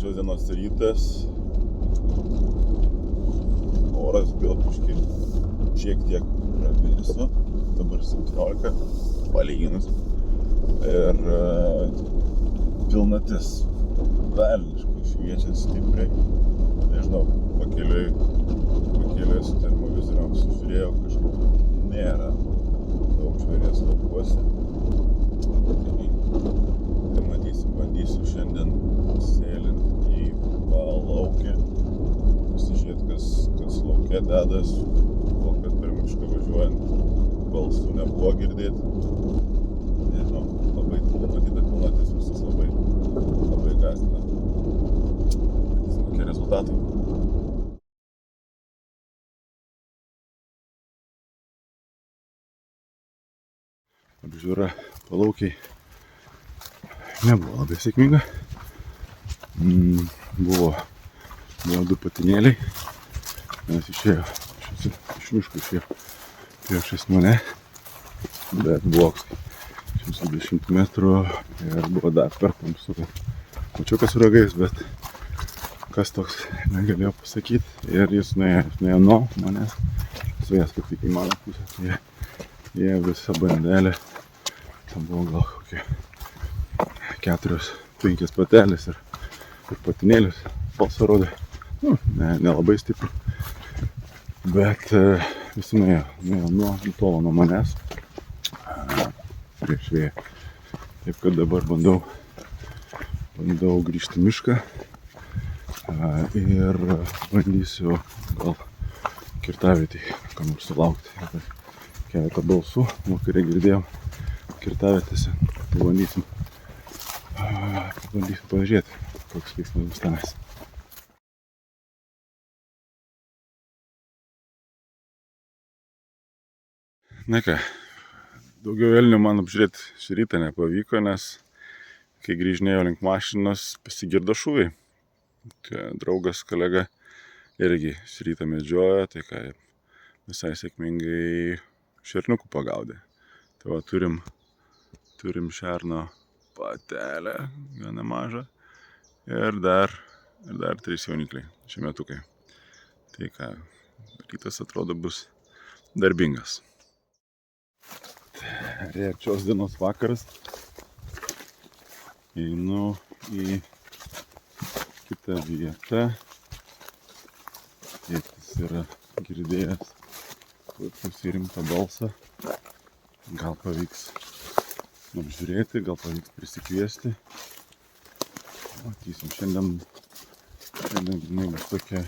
Trečios dienos rytas. Oras gal šiek tiek pravėsu. Dabar 17 palyginus. Ir pilnatis velniškai šviečia stipriai. Nežinau, pakeliui su termovizoriam sužiūrėjau, kažkaip nėra daug žvėries laukuose. Tai matysim, bandysiu šiandien sėlint į palaukį, pasižiūrėt, kas lauke dedas, kol kad per mišką važiuojant balsų nebuvo girdėti. Nežinau, labai matyta pilnatis visus labai gąsdina. Matysim, kokie rezultatai. Apžiūra palaukiai nebuvo labai sėkminga. Buvo 2 patinėliai. Nes išėjo iš miško priešais mane. Bet buvo 120 metrų ir buvo dar per tamsu. Mačiukas su ragais, bet kas toks negalėjo pasakyti. Ir jis nuėjo nuo manęs. Suėjęs kaip tik į mano pusę. Jie visa bandelė. Ten buvo gal kokie 4-5 patelės ir patinėlis. Balsą rodė. Nelabai stiprų. Bet visi nutolo nuo manęs. Prieš vėją. Taip kad dabar bandau grįžti į mišką. Ir bandysiu gal kirtavietėj ką nors sulaukti. Keletą balsų, vakarė girdėjau kirtavietėse. Pabandysim pažiūrėti, koks veiksmas bus tenais. Na ką, daugiau elnių man apžiūrėti šį rytą nepavyko, nes kai grįžinėjau link mašinos, pasigirdo šūviai. Draugas, kolega irgi šį rytą medžiojo, tai ką visai sėkmingai šerniukų pagaudė. Tai va, turim šerno patelę, gana mažą, ir dar 3 jaunikliai, šiemetukai. Tai ką, rytas atrodo bus darbingas. Trečios dienos vakaras. Einu į kitą vietą. Tėtis yra girdėjęs puikiausiai rimtą balsą. Gal pavyks apžiūrėti, gal pavyks prisikviesti. Matysim, šiandien grynai bus tokia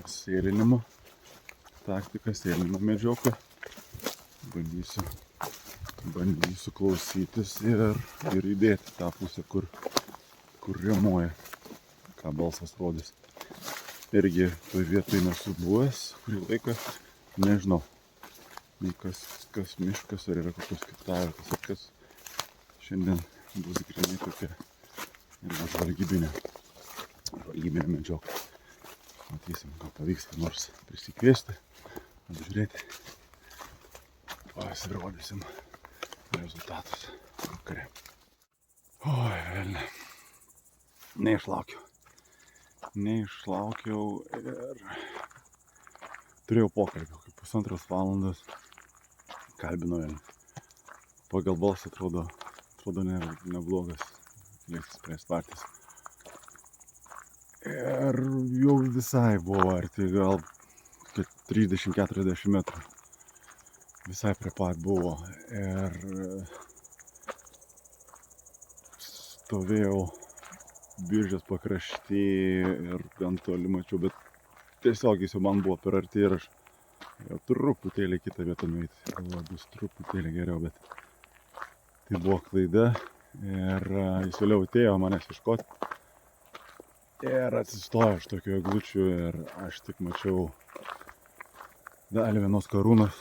sėlinimo taktika, sėlinimo medžioklė. Bandysiu klausytis ir judėti tą pusę, kur rimuoja, ką balsas rodys. Irgi toj vietoj nesu buvęs, kurį laiką nežinau, nei kas miškas, ar yra kokios kirtavietės, ar kas. Šiandien bus grynai tokia žvalgybinė medžioklė. Matysim, gal pavyks ką nors prisikviesti, apžiūrėti. Pasirodysim rezultatus vakare. Oi, velne. Neišlaukiau ir turėjau pokalbį, kaip 1,5 valandos kalbinau velne. Pagal balsą atrodo neblogas lėktis prie spartis. Ir jau visai buvo arti, gal 30-40 metrų. Visai prie pat buvo ir stovėjau Biržės pakrašty ir gan toli mačiau, bet tiesiog jis jau man buvo per arti ir aš jau truputėlį kitą vietą nueiti. Galvoju, bus truputėlį geriau, bet tai buvo klaida ir jis vėliau atėjo manęs ieškoti ir atsistojo iš tokių eglučių ir aš tik mačiau dalį vienos karūnos.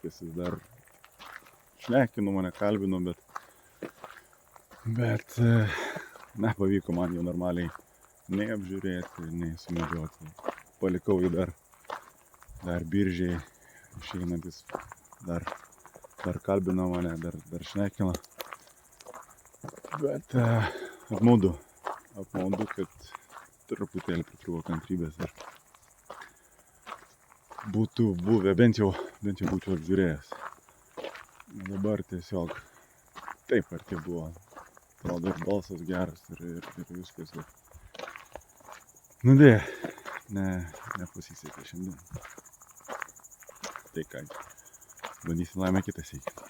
viskas, jis dar šnekino mane, kalbino, bet nepavyko man jo normaliai nei apžiūrėti, nei sumedžioti. Palikau jį dar Biržėje išeinantis, dar kalbino mane, dar šnekino. Bet apmaudu, kad truputėlį pritrūko kantrybės ir būtų buvę, bent jau būčiau apžiūrėjęs. Dabar tiesiog taip arti buvo. Atrodo, ir balsas geras ir viskas. Nu dėja, nepasisekė šiandien. Tai ką, bandysim laimę kitą sykį.